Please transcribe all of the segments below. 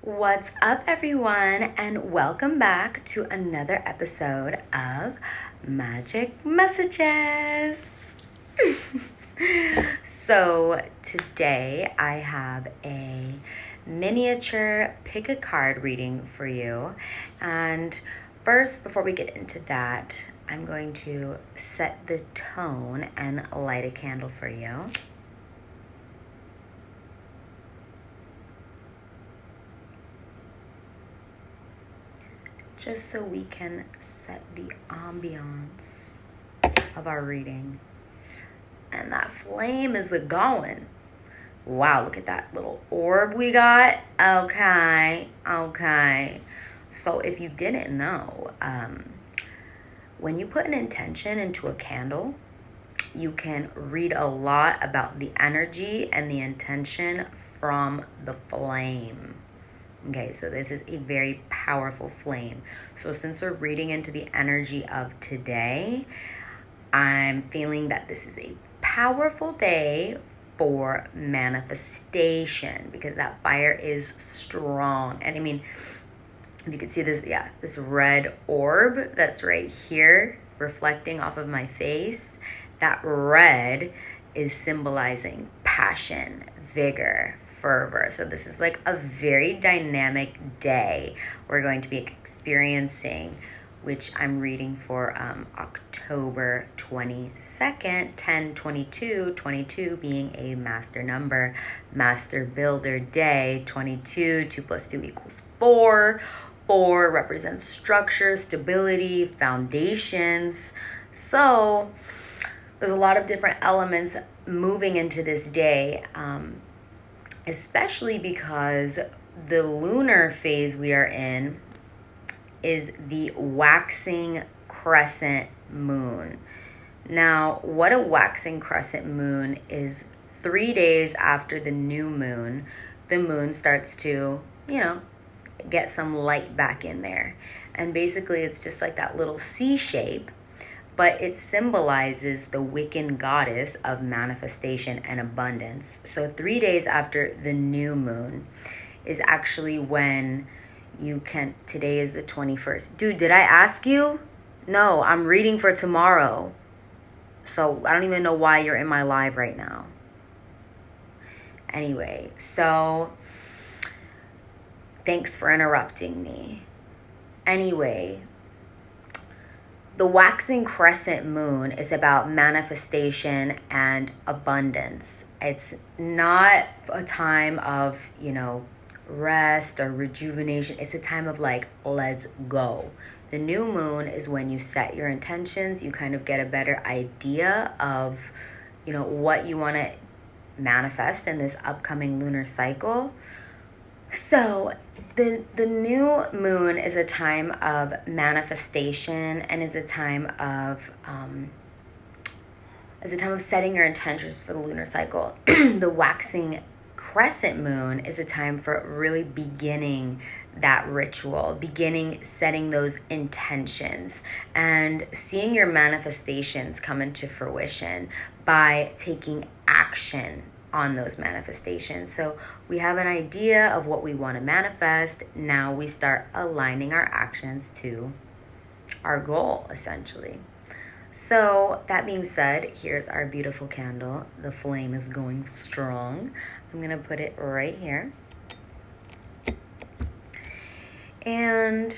What's up, everyone, and welcome back to another episode of Magic Messages. So, today I have a miniature pick a card reading for you. And first, before we get into that, I'm going to set the tone and light a candle for you. Just so we can set the ambiance of our reading. And that flame is the going. Wow, look at that little orb we got. Okay. So if you didn't know, when you put an intention into a candle, you can read a lot about the energy and the intention from the flame. Okay, so this is a very powerful flame. So since we're reading into the energy of today, I'm feeling that this is a powerful day for manifestation because that fire is strong. And I mean, if you can see this, this red orb that's right here reflecting off of my face, that red is symbolizing passion, vigor, fervor. So this is like a very dynamic day we're going to be experiencing, which I'm reading for October 22nd, 10/22, 22 being a master number, master builder day, 22, 2 plus 2 equals 4. 4 represents structure, stability, foundations. So there's a lot of different elements moving into this day, especially because the lunar phase we are in is the waxing crescent moon. Now, what a waxing crescent moon is, 3 days after the new moon, the moon starts to, get some light back in there. And basically it's just like that little C shape, but it symbolizes the Wiccan goddess of manifestation and abundance. So 3 days after the new moon is actually when you can, today is the 21st. Dude, did I ask you? No, I'm reading for tomorrow. So I don't even know why you're in my live right now. Anyway, so thanks for interrupting me. Anyway, the waxing crescent moon is about manifestation and abundance. It's not a time of, rest or rejuvenation. It's a time of like, let's go. The new moon is when you set your intentions. You kind of get a better idea of, what you want to manifest in this upcoming lunar cycle. So the new moon is a time of manifestation and is a time of setting your intentions for the lunar cycle. The waxing crescent moon is a time for really beginning that ritual, setting those intentions and seeing your manifestations come into fruition by taking action on those manifestations. So we have an idea of what we want to manifest. Now we start aligning our actions to our goal, essentially. So that being said, here's our beautiful candle. The flame is going strong. I'm going to put it right here. And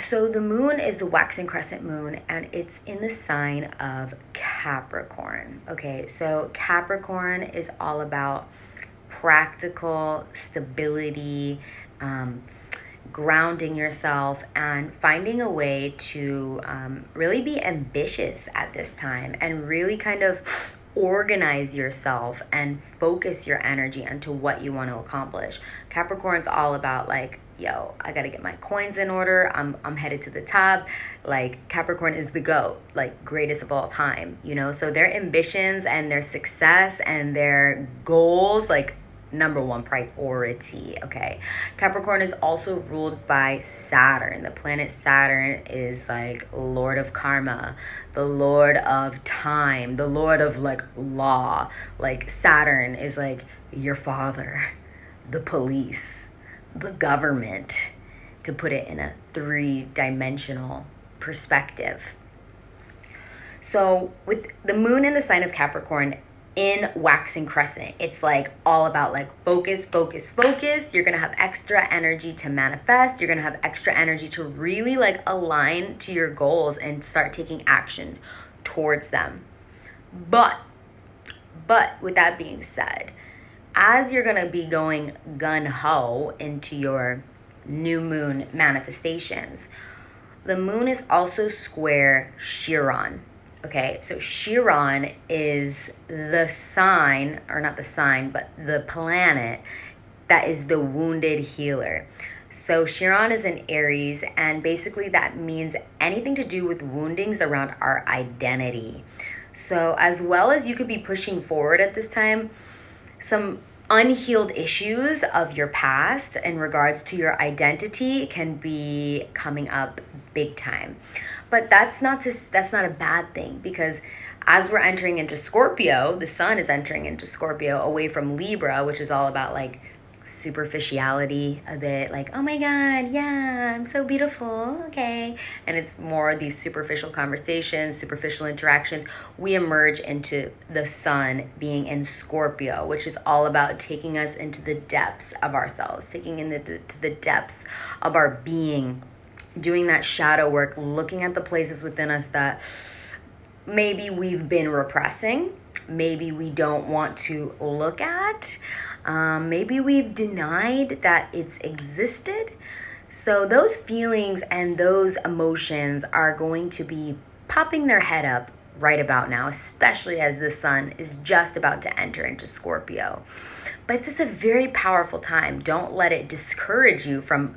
so the moon is the waxing crescent moon, and it's in the sign of Capricorn. Okay, so Capricorn is all about practical stability, grounding yourself, and finding a way to really be ambitious at this time and really kind of organize yourself and focus your energy into what you want to accomplish. Capricorn's all about like, yo, I gotta get my coins in order. I'm headed to the top. Like, Capricorn is the GOAT, like greatest of all time, So their ambitions and their success and their goals, like number one priority, okay? Capricorn is also ruled by Saturn. The planet Saturn is like Lord of Karma, the Lord of Time, the Lord of like law. Like Saturn is like your father, the police, the government, to put it in a 3-dimensional perspective. So with the moon in the sign of Capricorn in waxing crescent, it's like all about like focus, focus, focus. You're going to have extra energy to manifest. You're going to have extra energy to really like align to your goals and start taking action towards them. But with that being said, as you're going to be going gun-ho into your new moon manifestations, the moon is also square Chiron. Okay, so Chiron is the sign, or not the sign, but the planet that is the wounded healer. So Chiron is in Aries, and basically that means anything to do with woundings around our identity. So as well as you could be pushing forward at this time, some unhealed issues of your past in regards to your identity can be coming up big time. But that's not a bad thing, because as we're entering into Scorpio, the sun is entering into Scorpio away from Libra, which is all about like superficiality a bit, like, oh my God, yeah, I'm so beautiful, okay. And it's more these superficial conversations, superficial interactions. We emerge into the sun being in Scorpio, which is all about taking us into the depths of ourselves, taking into the depths of our being, doing that shadow work, looking at the places within us that maybe we've been repressing, maybe we don't want to look at, maybe we've denied that it's existed. So those feelings and those emotions are going to be popping their head up right about now, especially as the sun is just about to enter into Scorpio. But this is a very powerful time. Don't let it discourage you from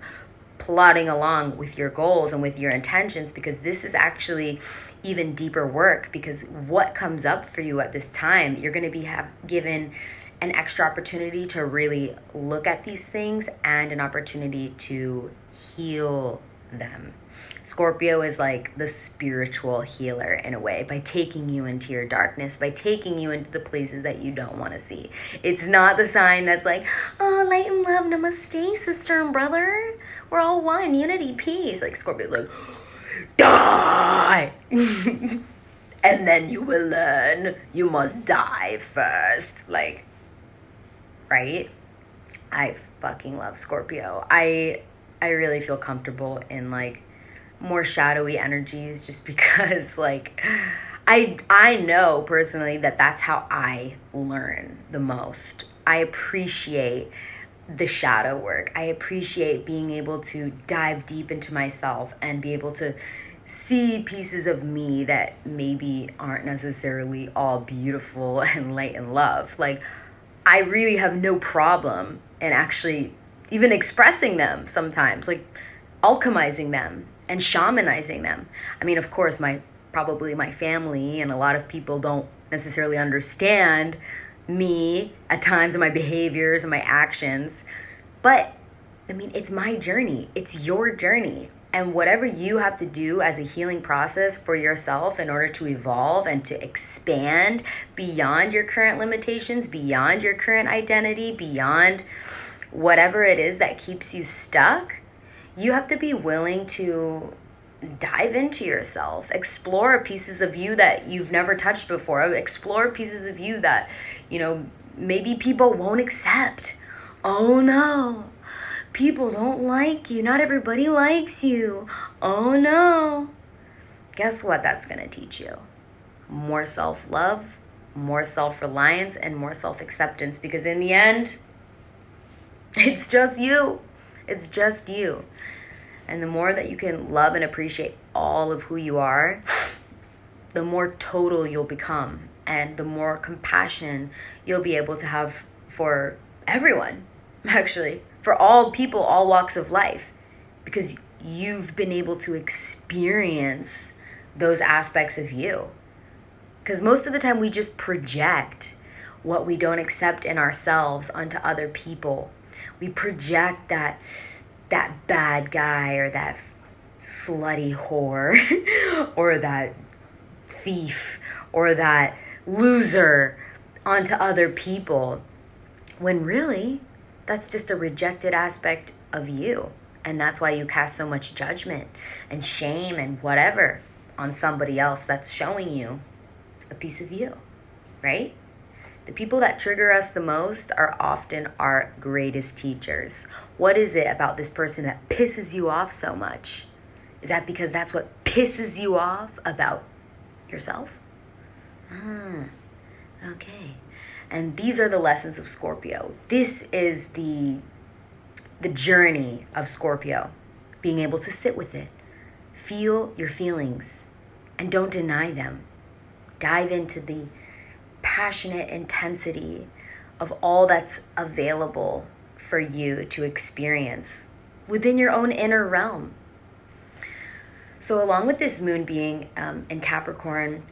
plodding along with your goals and with your intentions, because this is actually even deeper work. Because what comes up for you at this time, you're going to be given an extra opportunity to really look at these things and an opportunity to heal them. Scorpio is like the spiritual healer in a way, by taking you into your darkness, by taking you into the places that you don't want to see. It's not the sign that's like, oh, light and love, namaste, sister and brother. We're all one, unity, peace. Like Scorpio's like, die! And then you will learn you must die first. Like, right? I fucking love Scorpio. I really feel comfortable in like more shadowy energies, just because like I know personally that that's how I learn the most. I appreciate the shadow work. I appreciate being able to dive deep into myself and be able to see pieces of me that maybe aren't necessarily all beautiful and light and love. Like, I really have no problem in actually even expressing them sometimes, like alchemizing them and shamanizing them. I mean, of course, probably my family and a lot of people don't necessarily understand me at times and my behaviors and my actions. But, I mean, it's my journey. It's your journey. And whatever you have to do as a healing process for yourself in order to evolve and to expand beyond your current limitations, beyond your current identity, beyond whatever it is that keeps you stuck, you have to be willing to dive into yourself, explore pieces of you that you've never touched before, explore pieces of you that, you know, maybe people won't accept. Oh no, people don't like you. Not everybody likes you. Oh no. Guess what that's going to teach you? More self-love, more self-reliance, and more self-acceptance, because in the end, it's just you. It's just you. And the more that you can love and appreciate all of who you are, the more total you'll become, and the more compassion you'll be able to have for everyone, actually, for all people, all walks of life, because you've been able to experience those aspects of you. Because most of the time we just project what we don't accept in ourselves onto other people. We project that bad guy or that slutty whore or that thief or that loser onto other people, when really That's just a rejected aspect of you. And that's why you cast so much judgment and shame and whatever on somebody else that's showing you a piece of you, right? The people that trigger us the most are often our greatest teachers. What is it about this person that pisses you off so much? Is that because that's what pisses you off about yourself? Okay. And these are the lessons of Scorpio. This is the journey of Scorpio. Being able to sit with it. Feel your feelings and don't deny them. Dive into the passionate intensity of all that's available for you to experience within your own inner realm. So along with this moon being in Capricorn,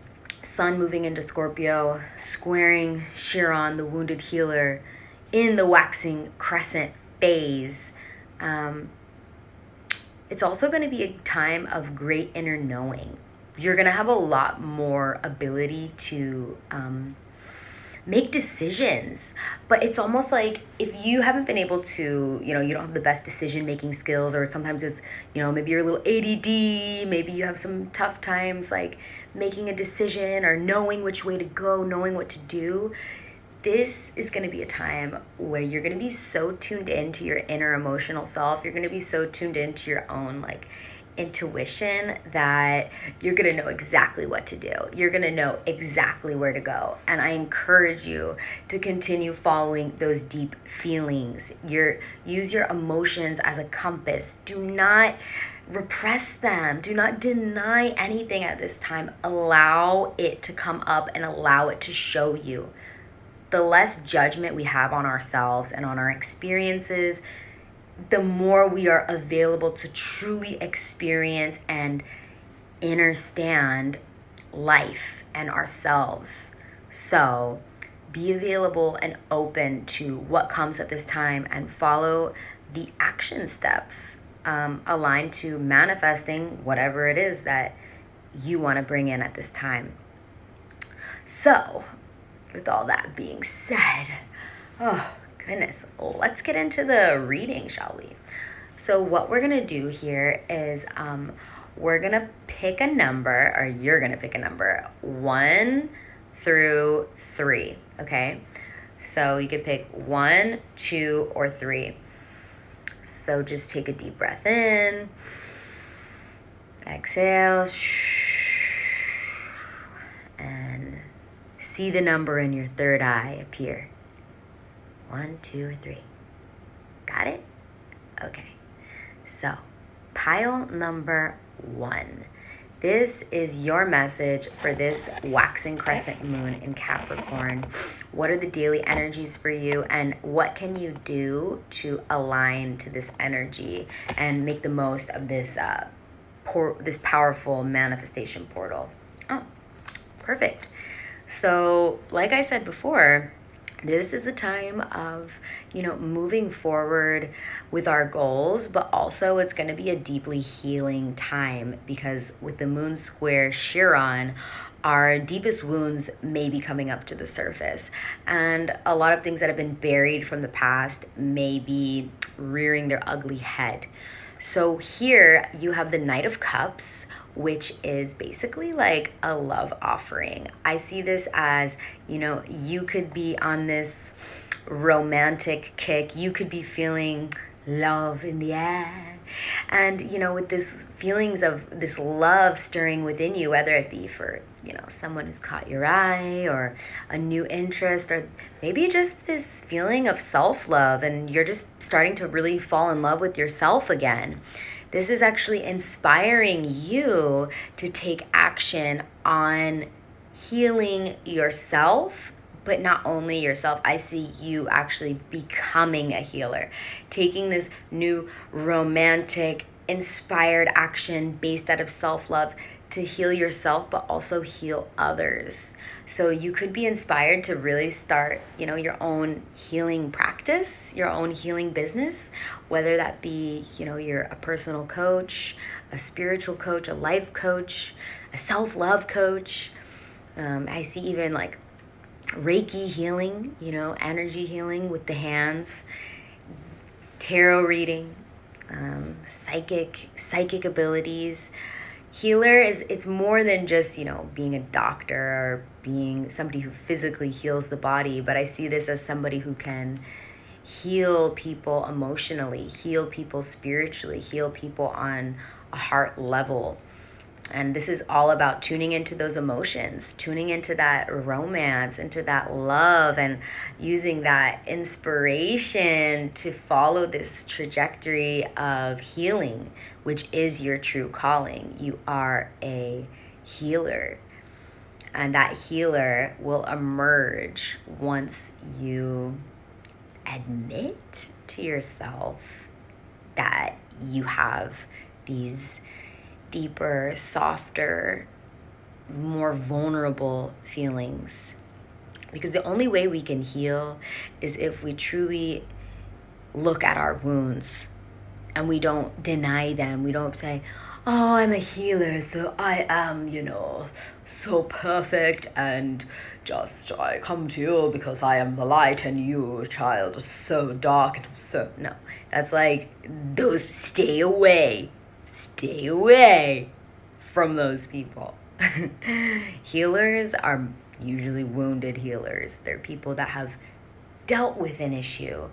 Sun moving into Scorpio, squaring Chiron, the wounded healer, in the waxing crescent phase, it's also going to be a time of great inner knowing. You're going to have a lot more ability to make decisions. But it's almost like if you haven't been able to, you don't have the best decision-making skills, or sometimes it's, maybe you're a little ADD, maybe you have some tough times like making a decision or knowing which way to go, knowing what to do. This is going to be a time where you're going to be so tuned into your inner emotional self. You're going to be so tuned into your own intuition that you're going to know exactly what to do. You're going to know exactly where to go. And I encourage you to continue following those deep feelings. Use your emotions as a compass. Do not repress them. Do not deny anything at this time. Allow it to come up and allow it to show you. The less judgment we have on ourselves and on our experiences, the more we are available to truly experience and understand life and ourselves. So be available and open to what comes at this time and follow the action steps aligned to manifesting whatever it is that you want to bring in at this time. So, with all that being said, goodness, let's get into the reading, shall we? So what we're going to do here is we're going to pick a number, or you're going to pick a number, 1 through 3, okay? So you could pick 1, 2, or 3. So just take a deep breath in, exhale, and see the number in your third eye appear. 1, 2, or 3. Got it? Okay. So, pile number 1. This is your message for this waxing crescent moon in Capricorn. What are the daily energies for you, and what can you do to align to this energy and make the most of this this powerful manifestation portal? Oh, perfect. So, like I said before, this is a time of, moving forward with our goals, but also it's going to be a deeply healing time, because with the moon square Chiron, our deepest wounds may be coming up to the surface. And a lot of things that have been buried from the past may be rearing their ugly head. So here you have the Knight of Cups, which is basically like a love offering. I see this as, you could be on this romantic kick. You could be feeling love in the air. And, with this feelings of this love stirring within you, whether it be for, someone who's caught your eye, or a new interest, or maybe just this feeling of self-love, and you're just starting to really fall in love with yourself again. This is actually inspiring you to take action on healing yourself, but not only yourself. I see you actually becoming a healer, taking this new romantic, inspired action based out of self-love to heal yourself, but also heal others. So you could be inspired to really start, your own healing practice, your own healing business, whether that be, you're a personal coach, a spiritual coach, a life coach, a self-love coach. I see even like REIKI healing, energy healing with the hands. tarot reading, psychic abilities. Healer it's more than just, being a doctor or being somebody who physically heals the body, but I see this as somebody who can heal people emotionally, heal people spiritually, heal people on a heart level. And this is all about tuning into those emotions, tuning into that romance, into that love, and using that inspiration to follow this trajectory of healing, which is your true calling. You are a healer. And that healer will emerge once you admit to yourself that you have these deeper, softer, more vulnerable feelings. Because the only way we can heal is if we truly look at our wounds and we don't deny them. We don't say, oh, I'm a healer, so I am, so perfect, and just I come to you because I am the light and you, child, are so dark and so... No, that's like, those, stay away from those people. Healers are usually wounded healers. They're people that have dealt with an issue,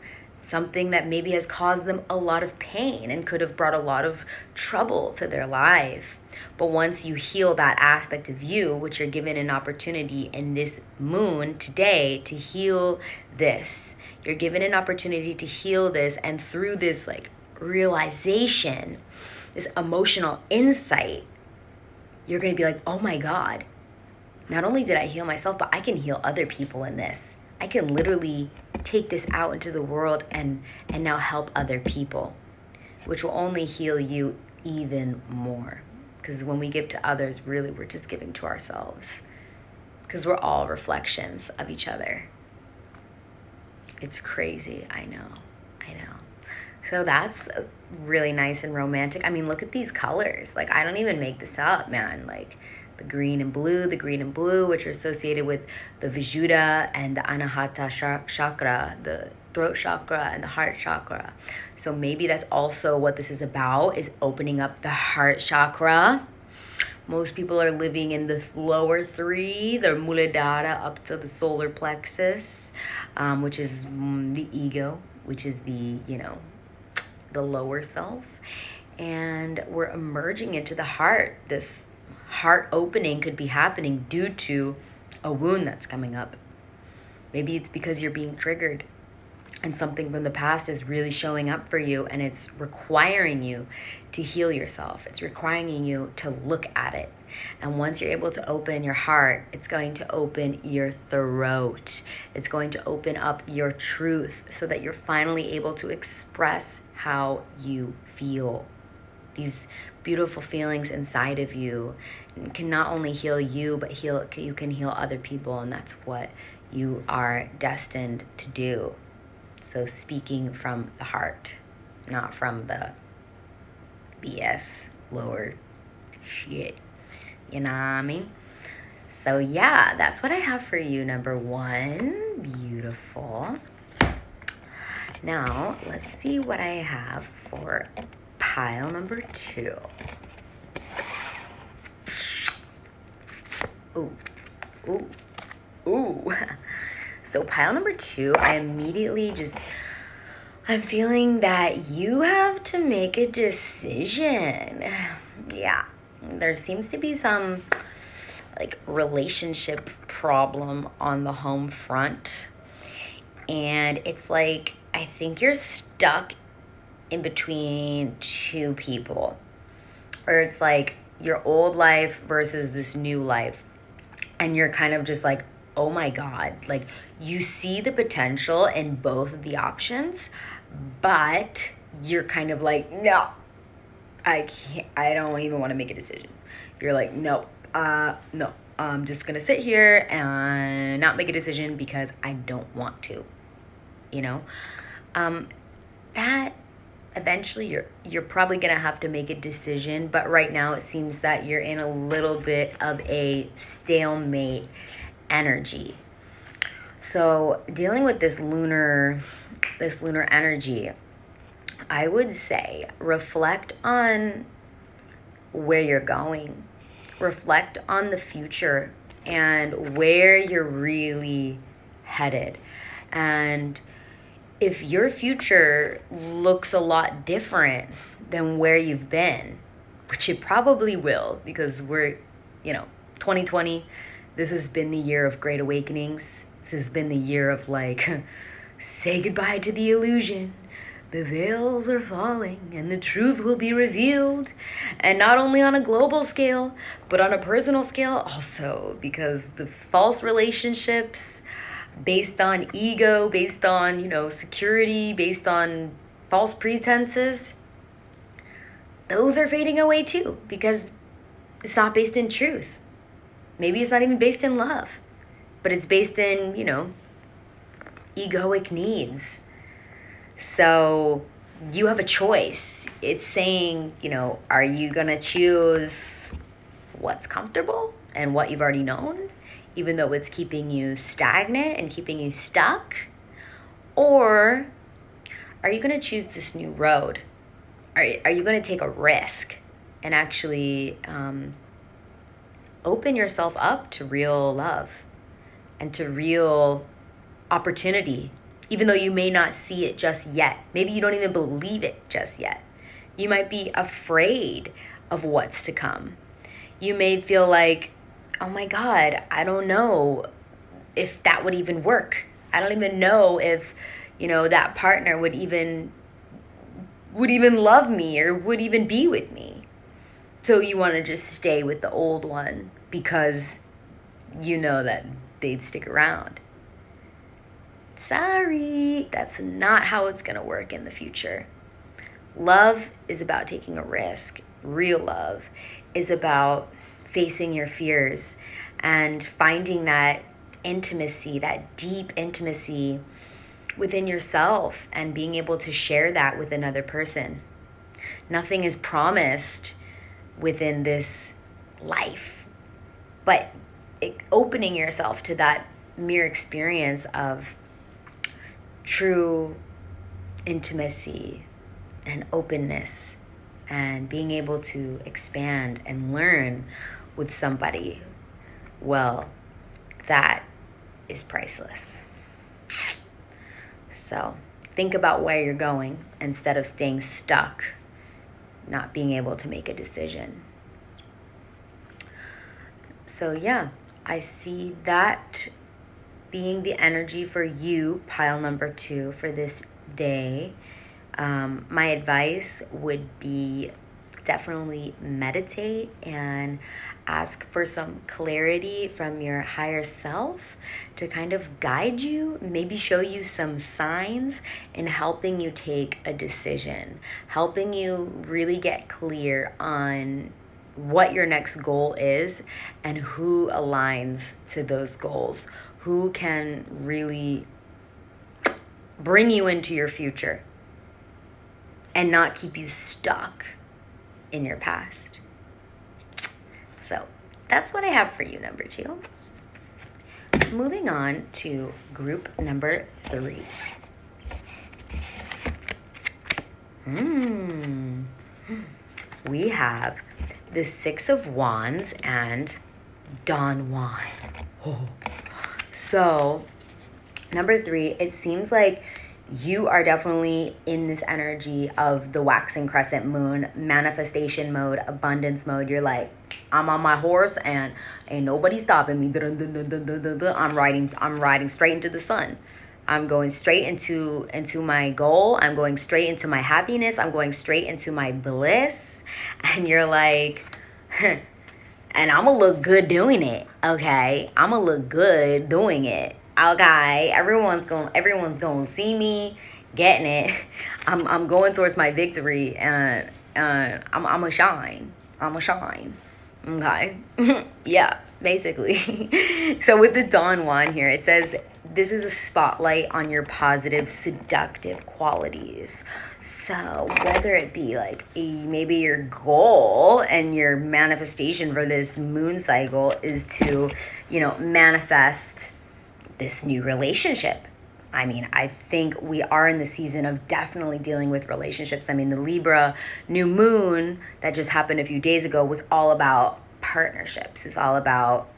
something that maybe has caused them a lot of pain and could have brought a lot of trouble to their life. But once you heal that aspect of you, which you're given an opportunity in this moon today to heal this, you're given an opportunity to heal this, and through this realization, this emotional insight, you're going to be like, oh my God, not only did I heal myself, but I can heal other people in this. I can literally take this out into the world and now help other people, which will only heal you even more. Because when we give to others, really, we're just giving to ourselves. Because we're all reflections of each other. It's crazy, I know. So that's really nice and romantic. I mean, look at these colors. I don't even make this up, man. The green and blue, which are associated with the Vishuddha and the Anahata chakra, the throat chakra and the heart chakra. So maybe that's also what this is about, is opening up the heart chakra. Most people are living in the lower three, the Muladhara up to the solar plexus, which is the ego, which is the lower self. And we're emerging into the heart. This heart opening could be happening due to a wound that's coming up. Maybe it's because you're being triggered and something from the past is really showing up for you, and it's requiring you to heal yourself. It's requiring you to look at it. And once you're able to open your heart, it's going to open your throat. It's going to open up your truth so that you're finally able to express how you feel. These beautiful feelings inside of you can not only heal you, but you can heal other people, and that's what you are destined to do. So speaking from the heart, not from the BS lower shit. You know what I mean? So yeah, that's what I have for you, number one. Beautiful. Now, let's see what I have for pile number two. Ooh. So pile number two, I'm feeling that you have to make a decision. Yeah, there seems to be some relationship problem on the home front. And it's I think you're stuck in between two people. Or it's your old life versus this new life. And you're kind of just oh my God. You see the potential in both of the options, but you're kind of no, I can't, I don't even want to make a decision. You're no, I'm just going to sit here and not make a decision because I don't want to, that eventually you're probably going to have to make a decision, but right now it seems that you're in a little bit of a stalemate energy. So dealing with this lunar energy, I would say reflect on where you're going. Reflect on the future and where you're really headed. And if your future looks a lot different than where you've been, which it probably will, because we're, 2020, this has been the year of great awakenings. This has been the year of say goodbye to the illusion. The veils are falling and the truth will be revealed. And not only on a global scale, but on a personal scale also, because the false relationships based on ego, based on, security, based on false pretenses, those are fading away too, because it's not based in truth. Maybe it's not even based in love, but it's based in, egoic needs. So you have a choice. It's saying, are you going to choose what's comfortable and what you've already known, even though it's keeping you stagnant and keeping you stuck? Or are you going to choose this new road? Are you going to take a risk and actually open yourself up to real love and to real opportunity, even though you may not see it just yet? Maybe you don't even believe it just yet. You might be afraid of what's to come. You may feel like, oh my God, I don't know if that would even work. I don't even know if, that partner would even love me or would even be with me. So you want to just stay with the old one because you know that they'd stick around. Sorry, that's not how it's going to work in the future. Love is about taking a risk. Real love is about facing your fears and finding that intimacy, that deep intimacy within yourself and being able to share that with another person. Nothing is promised within this life, but opening yourself to that mere experience of true intimacy and openness and being able to expand and learn with somebody, well, that is priceless. So think about where you're going instead of staying stuck, not being able to make a decision. So yeah, I see that being the energy for you, pile number 2 for this day. My advice would be definitely meditate and ask for some clarity from your higher self to kind of guide you, maybe show you some signs in helping you take a decision, helping you really get clear on what your next goal is and who aligns to those goals, who can really bring you into your future and not keep you stuck in your past. So that's what I have for you, number 2. Moving on to group number 3. We have the 6 of Wands and Don Juan. Oh. So, number 3, it seems like you are definitely in this energy of the waxing crescent moon, manifestation mode, abundance mode. You're like, I'm on my horse and ain't nobody stopping me. I'm riding straight into the sun. I'm going straight into my goal. I'm going straight into my happiness. I'm going straight into my bliss. And you're like, and I'm gonna look good doing it. Okay, I'm gonna look good doing it. Okay, everyone's gonna see me getting it. I'm going towards my victory, and I'm a shine. Okay, yeah, basically. So with the Don Juan here, it says this is a spotlight on your positive, seductive qualities. So whether it be like maybe your goal and your manifestation for this moon cycle is to, manifest this new relationship, I mean, I think we are in the season of definitely dealing with relationships. I mean, the Libra new moon that just happened a few days ago was all about partnerships. It's all about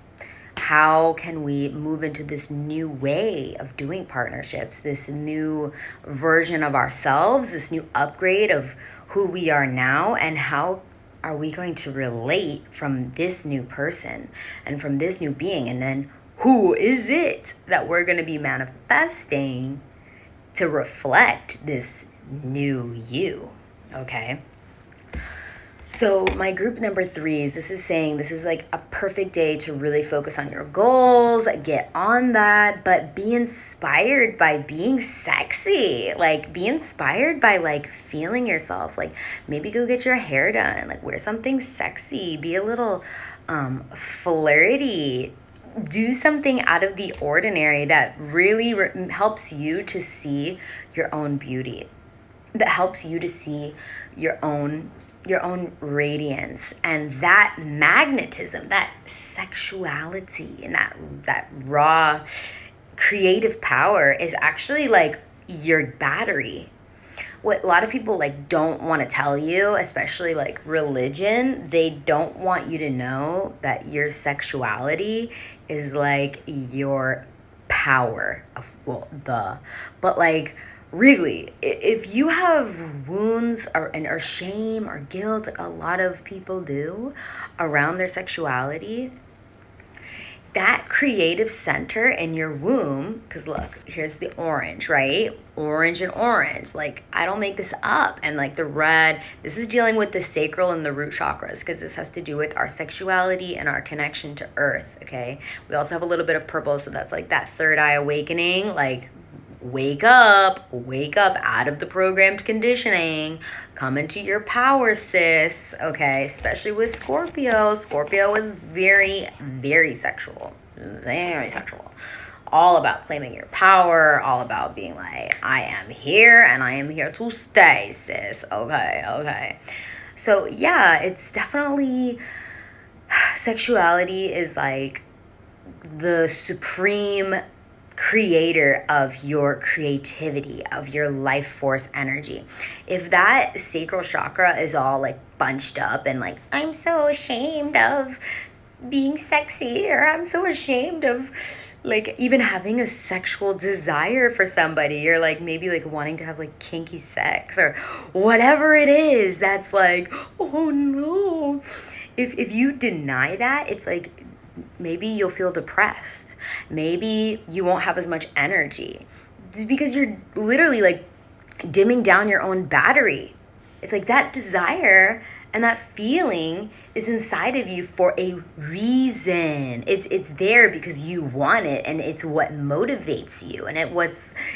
how can we move into this new way of doing partnerships, this new version of ourselves, this new upgrade of who we are now, and how are we going to relate from this new person and from this new being, and then who is it that we're going to be manifesting to reflect this new you, okay? So my group number 3s, this is saying this is like a perfect day to really focus on your goals, get on that, but be inspired by being sexy. Like, be inspired by like feeling yourself. Like, maybe go get your hair done, like wear something sexy, be a little flirty. Do something out of the ordinary that really helps you to see your own beauty, that helps you to see your own radiance, and that magnetism, that sexuality, and that raw creative power is actually like your battery. What a lot of people like don't want to tell you, especially like religion, they don't want you to know that your sexuality is like your power of, well, but like, really, if you have wounds or shame or guilt, like a lot of people do, around their sexuality, that creative center in your womb, because look, here's the orange, right? Orange and orange. Like, I don't make this up. And like the red, this is dealing with the sacral and the root chakras, because this has to do with our sexuality and our connection to earth, okay? We also have a little bit of purple, so that's like that third eye awakening, like, wake up out of the programmed conditioning, come into your power, sis, okay? Especially with Scorpio. Scorpio is very, very sexual, all about claiming your power, all about being like, I am here and I am here to stay, sis. Okay. So yeah, it's definitely, sexuality is like the supreme creator of your creativity, of your life force energy. If that sacral chakra is all like bunched up and like, I'm so ashamed of being sexy, or I'm so ashamed of like even having a sexual desire for somebody, or like maybe like wanting to have like kinky sex or whatever it is, that's like, oh no. If you deny that, it's like, maybe you'll feel depressed. Maybe you won't have as much energy. It's because you're literally like dimming down your own battery. It's like that desire and that feeling is inside of you for a reason. It's there because you want it, and it's what motivates you, and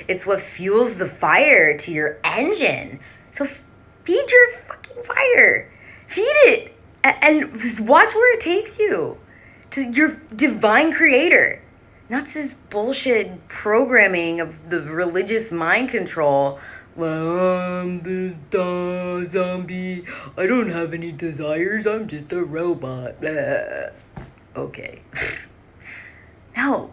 it's what fuels the fire to your engine. So feed your fucking fire. Feed it and just watch where it takes you to your divine creator. Not this bullshit programming of the religious mind control. Well, I'm the zombie. I don't have any desires. I'm just a robot. Blah. Okay. No.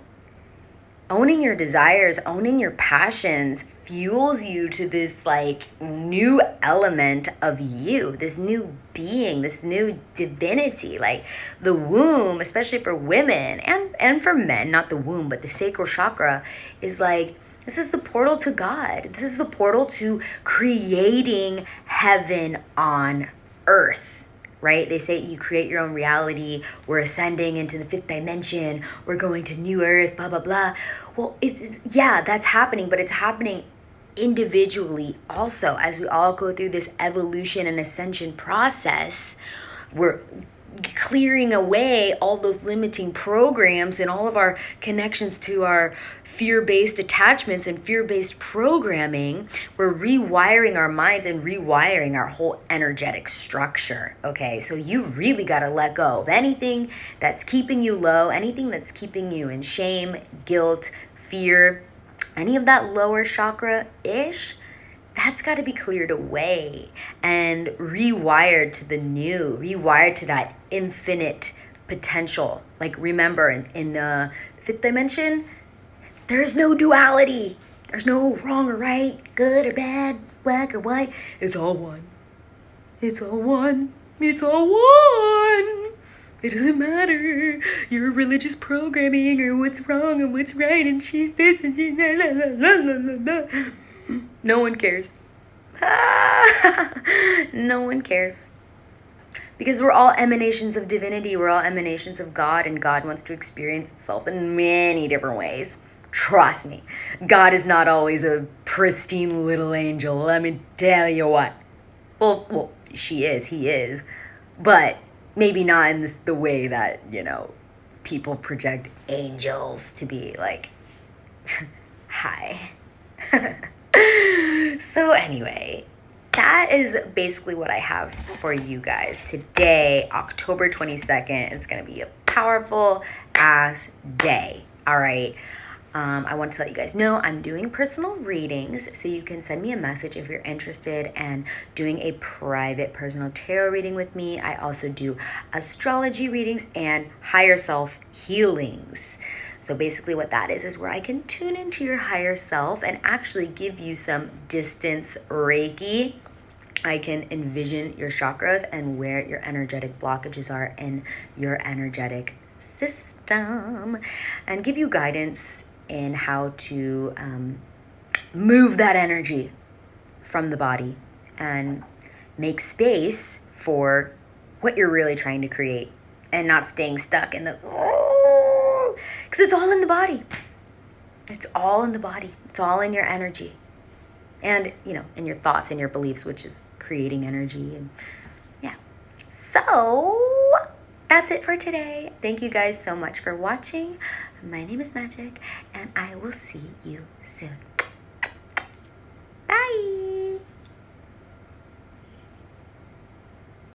Owning your desires, owning your passions fuels you to this like new element of you, this new being, this new divinity. Like the womb, especially for women and for men, not the womb, but the sacral chakra is like, this is the portal to God. This is the portal to creating heaven on earth, right? They say you create your own reality. We're ascending into the 5th dimension. We're going to new earth, blah, blah, blah. Well, yeah, that's happening, but it's happening individually also. As we all go through this evolution and ascension process, we're clearing away all those limiting programs and all of our connections to our fear-based attachments and fear-based programming. We're rewiring our minds and rewiring our whole energetic structure, okay? So you really got to let go of anything that's keeping you low, anything that's keeping you in shame, guilt, fear, any of that lower chakra-ish. That's got to be cleared away and rewired to the new, rewired to that infinite potential. Like, remember, in the 5th dimension, there is no duality. There's no wrong or right, good or bad, black or white. It's all one. It's all one. It's all one. It doesn't matter your religious programming or what's wrong and what's right, and she's this and she's that. La, la, la, la, la. No one cares. No one cares. Because we're all emanations of divinity. We're all emanations of God, and God wants to experience itself in many different ways. Trust me. God is not always a pristine little angel. Let me tell you what. Well, she is. He is. But maybe not in the way that, people project angels to be like. Hi. So anyway, that is basically what I have for you guys today, October 22nd. It's going to be a powerful ass day. All right. I want to let you guys know I'm doing personal readings, so you can send me a message if you're interested in doing a private personal tarot reading with me. I also do astrology readings and higher self healings. So basically what that is where I can tune into your higher self and actually give you some distance Reiki. I can envision your chakras and where your energetic blockages are in your energetic system and give you guidance in how to move that energy from the body and make space for what you're really trying to create and not staying stuck in the, because it's all in the body. It's all in the body. It's all in your energy and, in your thoughts and your beliefs, which is creating energy. And yeah. So that's it for today. Thank you guys so much for watching. My name is Majick, and I will see you soon. Bye.